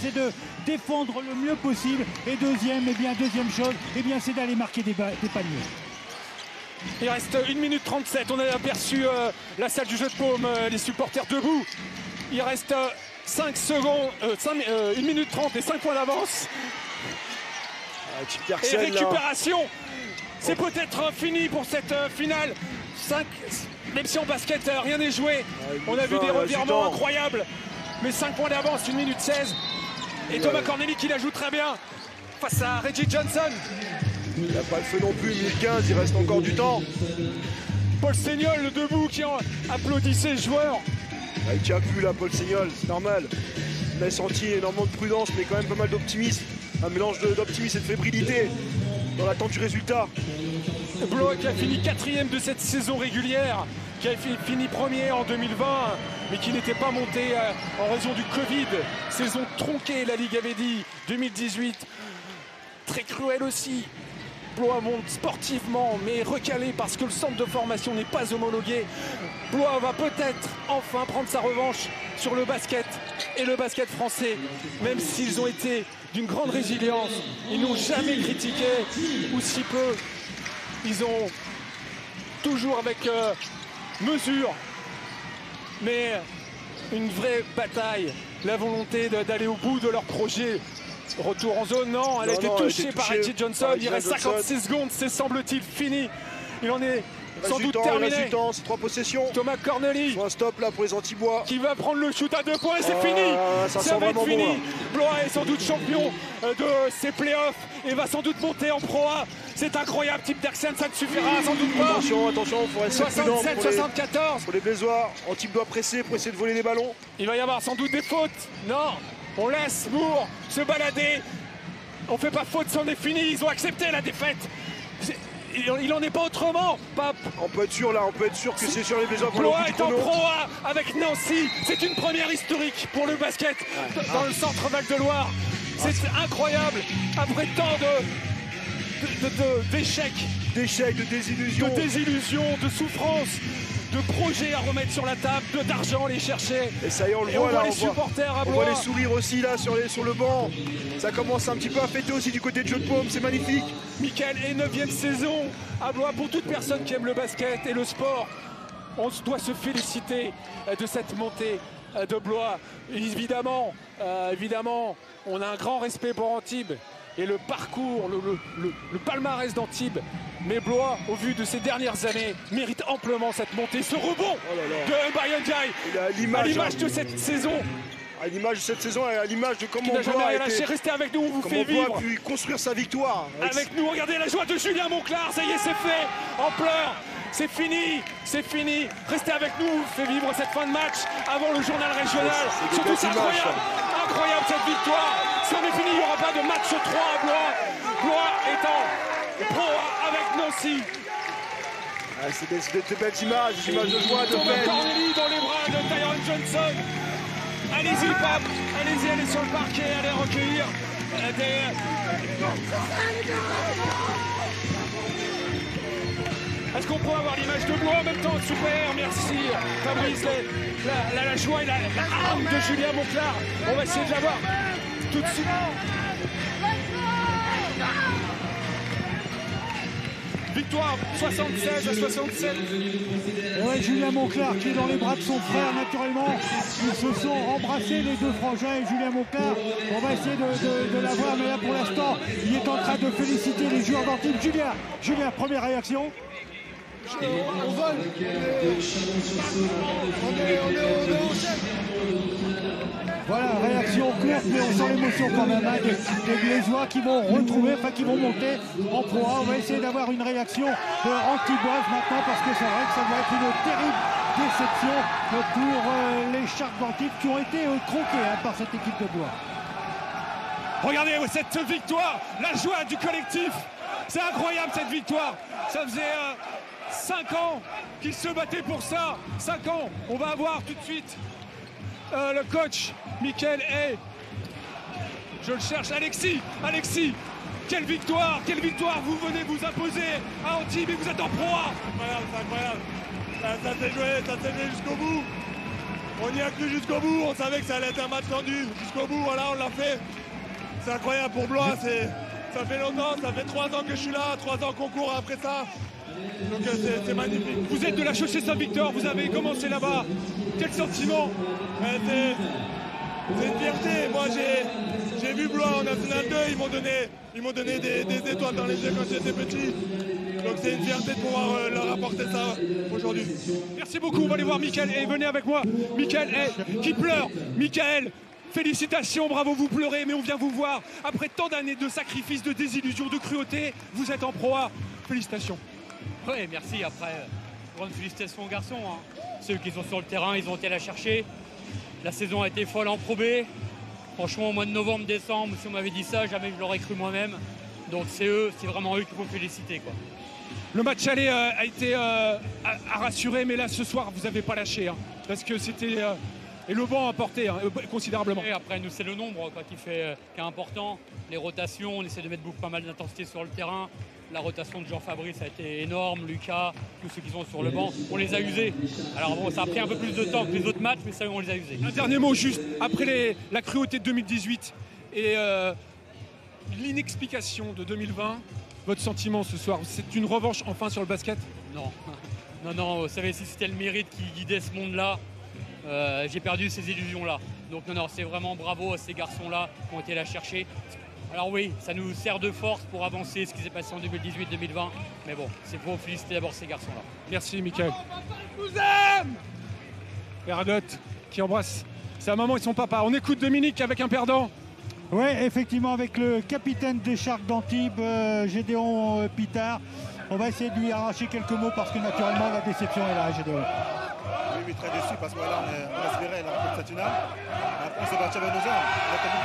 c'est de défendre le mieux possible. Et deuxième chose, c'est d'aller marquer des paniers. Il reste 1 minute 37. On a aperçu la salle du jeu de paume, les supporters debout. Il reste 5 secondes, 1 minute 30 et 5 points d'avance. Et récupération. C'est peut-être fini pour cette finale. Même si en basket, rien n'est joué. On a vu des revirements incroyables. Mais 5 points d'avance, 1 minute 16. Et Thomas Corneli qui la joue très bien face à Reggie Johnson. Il n'a pas le feu non plus, 1015, il reste encore du temps. Paul Seignol debout qui applaudissait les joueurs. Il tient plus là, Paul Seignol, c'est normal. On a senti énormément de prudence, mais quand même pas mal d'optimisme. Un mélange d'optimisme et de fébrilité dans l'attente du résultat. Blois qui a fini 4e de cette saison régulière, qui a fini premier en 2020, mais qui n'était pas monté en raison du Covid. Saison tronquée, la Ligue avait dit, 2018. Très cruel aussi. Blois monte sportivement, mais recalé parce que le centre de formation n'est pas homologué. Blois va peut-être enfin prendre sa revanche sur le basket et le basket français, même s'ils ont été d'une grande résilience. Ils n'ont jamais critiqué, ou si peu. Ils ont toujours avec mesure, mais une vraie bataille, la volonté d'aller au bout de leur projet. Retour en zone, non, elle a été touchée par Reggie Johnson. Il reste 56 secondes, c'est semble-t-il fini. Il en est sans doute terminé. C'est 3 possessions. Thomas Corneli. Un stop là pour les Antibois. Qui va prendre le shoot à 2 points et c'est fini. Ça va être fini. Blois est sans doute champion de ses playoffs et va sans doute monter en Pro A. C'est incroyable, type d'Axen, ça ne suffira sans doute pas. Attention, il faut rester prudent 67-74. Pour les Bézois, Antibes doit presser pour essayer de voler les ballons. Il va y avoir sans doute des fautes. Non, on laisse Moore se balader. On fait pas faute, c'en est fini. Ils ont accepté la défaite. Il en est pas autrement, Pape. On peut être sûr là, on peut être sûr que c'est sur les Bézois. Blois est en Pro A avec Nancy. C'est une première historique pour le basket dans le centre Val-de-Loire. C'est incroyable. Après tant d'échecs, de désillusions, de souffrances, de projets à remettre sur la table, d'argent à aller chercher. Et ça y est, on le voit là, les supporters à Blois. On voit les sourires aussi là sur le banc. Ça commence un petit peu à fêter aussi du côté de jeu de paume, c'est magnifique. Mickaël est 9e saison à Blois. Pour toute personne qui aime le basket et le sport, on doit se féliciter de cette montée de Blois. Évidemment, on a un grand respect pour Antibes et le parcours, le palmarès d'Antibes. Mais Blois, au vu de ces dernières années, mérite amplement cette montée, ce rebond de Mbaye Ndiaye à l'image de cette saison. À l'image de cette saison et à l'image de comment on jamais rien lâché. Restez avec nous, on vous fait vivre. On a pu construire sa victoire. Avec nous, regardez la joie de Julien Monclar. Ça y est, c'est fait. En pleurs. C'est fini. C'est fini. Restez avec nous, on vous fait vivre cette fin de match avant le journal régional. Surtout, c'est incroyable. Incroyable cette victoire. Si on est fini, il n'y aura pas de match 3 à Blois. Blois est en Pro avec Nancy. C'est des belles images, des images de joie, de Thomas Corneli dans les bras de Tyron Johnson. Allez-y, Pape, allez-y, allez sur le parquet, allez recueillir Est-ce qu'on peut avoir l'image de Blois en même temps? Super, merci Fabrice. La joie et la hargne de Julien Monclar. On va essayer de la voir tout de suite. Victoire 76-67. Ouais, Julien Monclar qui est dans les bras de son frère naturellement. Ils se sont embrassés les deux frangins et Julien Monclar. On va essayer de l'avoir, mais là pour l'instant, il est en train de féliciter les joueurs d'Antibes. Julien, première réaction. On vole. On est au chef. Voilà, réaction courte, mais on sent l'émotion quand même, hein, des Blésois qui vont retrouver, qui vont monter en Pro A. On va essayer d'avoir une réaction antiboise maintenant, parce que c'est vrai que ça va être une terrible déception pour les Sharks d'Antibes qui ont été croqués par cette équipe de Blois. Regardez cette victoire, la joie du collectif. C'est incroyable cette victoire. Ça faisait 5 ans qu'ils se battaient pour ça. 5 ans. On va avoir tout de suite le coach Mickaël et je le cherche, Alexis, quelle victoire, vous venez vous imposer à Antibes et vous êtes en Pro A. C'est incroyable, ça s'est joué jusqu'au bout. On y a cru jusqu'au bout, on savait que ça allait être un match tendu. Jusqu'au bout, voilà, on l'a fait. C'est incroyable pour Blois, ça fait longtemps, ça fait 3 ans que je suis là, 3 ans qu'on court après ça. Donc c'est magnifique. Vous êtes de la Chaussée Saint-Victor, vous avez commencé là-bas. Quel sentiment? C'est une fierté. Moi j'ai vu Blois en National 2, ils m'ont donné des étoiles dans les yeux quand j'étais petit. Donc c'est une fierté de pouvoir leur apporter ça aujourd'hui. Merci beaucoup, on va aller voir Mickaël. Et venez avec moi, Mickaël qui pleure. Mickaël, félicitations, bravo, vous pleurez, mais on vient vous voir. Après tant d'années de sacrifices, de désillusions, de cruauté, vous êtes en Pro A. Félicitations. Oui, merci. Après, grande félicitations aux garçons. Hein. Ceux qui sont sur le terrain, ils ont été la chercher. La saison a été folle en Pro B. Franchement, au mois de novembre, décembre, si on m'avait dit ça, jamais je l'aurais cru moi-même. Donc c'est vraiment eux qu'il faut féliciter, quoi. Le match aller a été à rassurer, mais là ce soir vous n'avez pas lâché, hein, parce que c'était et le banc a porté considérablement. Et après nous c'est le nombre quoi, qui est important, les rotations, on essaie de mettre pas mal d'intensité sur le terrain. La rotation de Jean-Fabrice a été énorme, Lucas, tous ceux qui sont sur le banc, on les a usés. Alors bon, ça a pris un peu plus de temps que les autres matchs, mais ça on les a usés. Un dernier mot juste, après la cruauté de 2018 et l'inexplication de 2020, votre sentiment ce soir, c'est une revanche enfin sur le basket? Non, non, vous savez, si c'était le mérite qui guidait ce monde-là, j'ai perdu ces illusions-là. Donc non, c'est vraiment bravo à ces garçons-là qui ont été là chercher. Alors oui, ça nous sert de force pour avancer ce qui s'est passé en 2018-2020. Mais bon, c'est pour féliciter d'abord ces garçons-là. Merci Mickaël. Je vous aime. Bernadotte qui embrasse sa maman et son papa. On écoute Dominique avec un perdant. Oui, effectivement, avec le capitaine des Sharks d'Antibes, Gédéon Pitard. On va essayer de lui arracher quelques mots parce que naturellement la déception est là, Gédéon. Oui, très déçu parce que voilà, on espérait la rencontre cette finale. Après, on s'est battu avec nos armes. Il a connu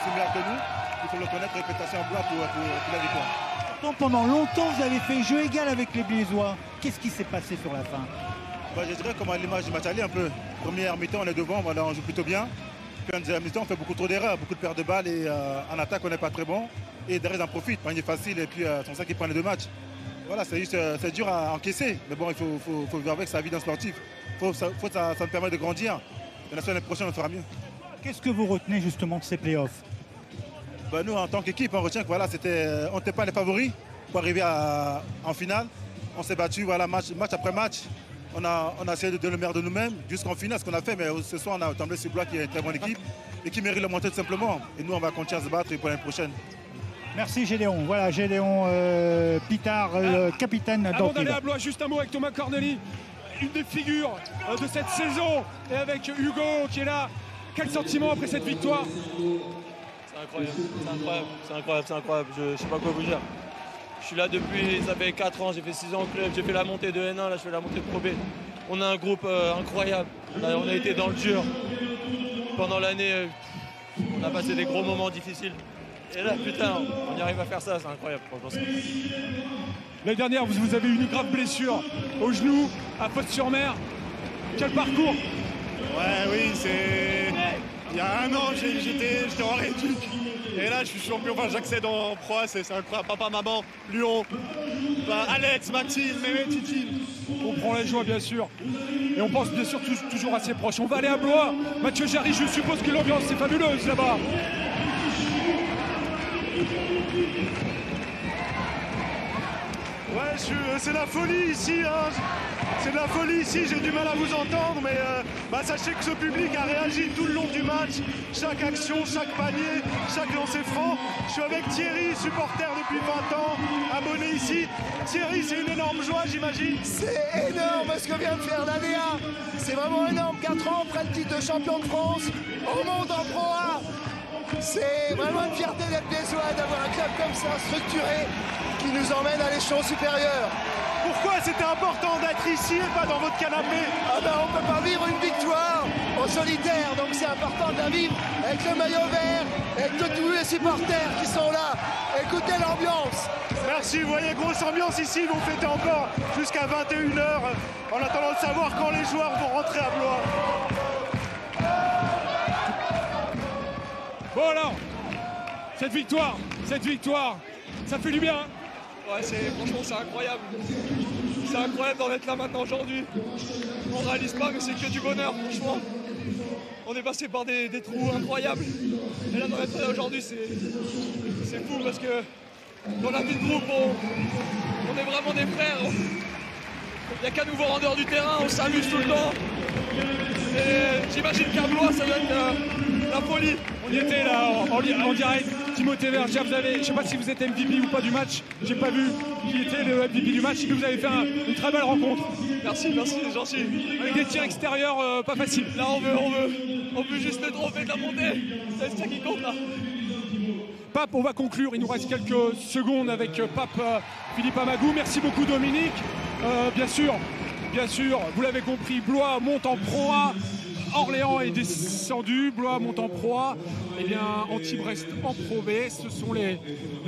similaire que nous. Il faut le connaître, réputation en Blois pour la victoire. Pendant longtemps, vous avez fait jeu égal avec les Blésois. Qu'est-ce qui s'est passé sur la fin? Je dirais comme à l'image du match aller un peu. Première mi-temps, on est devant, voilà, on joue plutôt bien. Puis en deuxième mi-temps, on fait beaucoup trop d'erreurs, beaucoup de pertes de balles et en attaque, on n'est pas très bon. Et derrière, ils en profitent, panier facile et puis c'est pour ça qu'ils prennent les 2 matchs. Voilà, c'est dur à encaisser, mais bon, il faut vivre avec sa vie d'un sportif. Ça nous permet de grandir. Et la semaine prochaine, on fera mieux. Qu'est-ce que vous retenez justement de ces playoffs? Nous, en tant qu'équipe, on retient que voilà, on n'était pas les favoris pour arriver en finale. On s'est battu voilà, match après match. On a essayé de donner le meilleur de nous-mêmes jusqu'en finale, ce qu'on a fait. Mais ce soir, on a tombé sur Blois qui est une très bonne équipe et qui mérite le monter tout simplement. Et nous, on va continuer à se battre pour l'année prochaine. Merci Gédéon. Voilà, Gédéon Pitard, le capitaine d'Antibes. Avant d'aller à Blois, juste un mot avec Thomas Corneli, une des figures de cette saison, et avec Hugo qui est là. Quel sentiment après cette victoire? C'est incroyable. Je ne sais pas quoi vous dire. Je suis là depuis, ça fait 4 ans, j'ai fait 6 ans au club, j'ai fait la montée de N1, là je fais la montée de Pro B. On a un groupe incroyable, là, on a été dans le dur. Pendant l'année, on a passé des gros moments difficiles. Et là, putain, on y arrive à faire ça, c'est incroyable. L'année dernière, vous avez eu une grave blessure au genou, à Fos-sur-Mer. Quel parcours? Ouais, oui, c'est... Il y a 1 an, j'étais en réduc. Et là, je suis champion, j'accède en Pro A, c'est incroyable. Papa, maman, Lyon, Alex, Maxime, Mémé, Titine. On prend la joie, bien sûr. Et on pense bien sûr toujours à ses proches. On va aller à Blois. Mathieu Jarry, je suppose que l'ambiance est fabuleuse là-bas. Ouais, c'est la folie ici, hein. C'est de la folie ici, j'ai du mal à vous entendre, mais sachez que ce public a réagi tout le long du match. Chaque action, chaque panier, chaque lancer franc. Je suis avec Thierry, supporter depuis 20 ans, abonné ici. Thierry, c'est une énorme joie, j'imagine. C'est énorme ce que vient de faire l'Aléa. C'est vraiment énorme, 4 ans après le titre de champion de France, au monde en Pro A. C'est vraiment une fierté d'être Blésois, d'avoir un club comme ça, structuré, qui nous emmène à l'échelon supérieur. Pourquoi c'était important d'être ici et pas dans votre canapé? On ne peut pas vivre une victoire en solitaire, donc c'est important de la vivre avec le maillot vert, avec tous les supporters qui sont là. Écoutez l'ambiance. Merci, vous voyez, grosse ambiance ici, vous fêtez encore jusqu'à 21 h en attendant de savoir quand les joueurs vont rentrer à Blois. Bon alors, cette victoire, ça fait du bien. Hein? Ouais, franchement, c'est incroyable. C'est incroyable d'en être là maintenant aujourd'hui. On réalise pas, mais c'est que du bonheur, franchement. On est passé par des trous incroyables. Et là, dans l'être aujourd'hui, c'est fou parce que dans la vie de groupe, on est vraiment des frères. Il n'y a qu'à nous voir en dehors du terrain, on s'amuse tout le temps. Et j'imagine qu'à Blois, ça doit être la folie. On y était là en direct. Timothée Verger, je ne sais pas si vous êtes MVP ou pas du match, j'ai pas vu qui était le MVP du match, mais vous avez fait une très belle rencontre. Merci, c'est gentil. Avec des tirs extérieurs pas faciles. Là on veut juste le trophée de la montée, c'est ça qui compte là. Pape, on va conclure, il nous reste quelques secondes avec Pape Philippe Amagou. Merci beaucoup Dominique. Bien sûr, vous l'avez compris, Blois monte en Pro A. Orléans est descendu, Blois monte en Pro A, et bien Antibes reste en Pro B. Ce sont les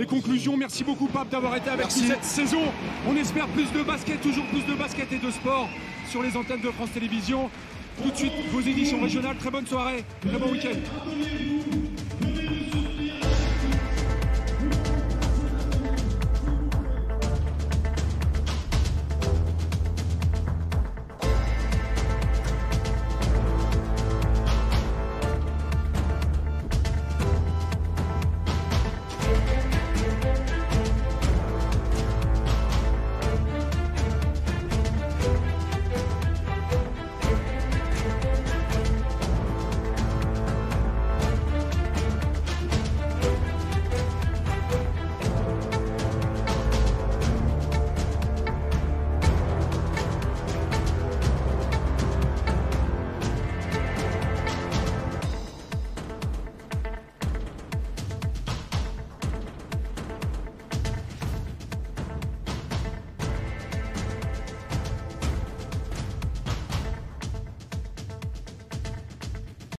conclusions. Merci beaucoup Pape d'avoir été avec nous cette saison. On espère plus de basket, toujours plus de basket et de sport sur les antennes de France Télévisions. Tout de suite vos éditions régionales. Très bonne soirée, très bon week-end.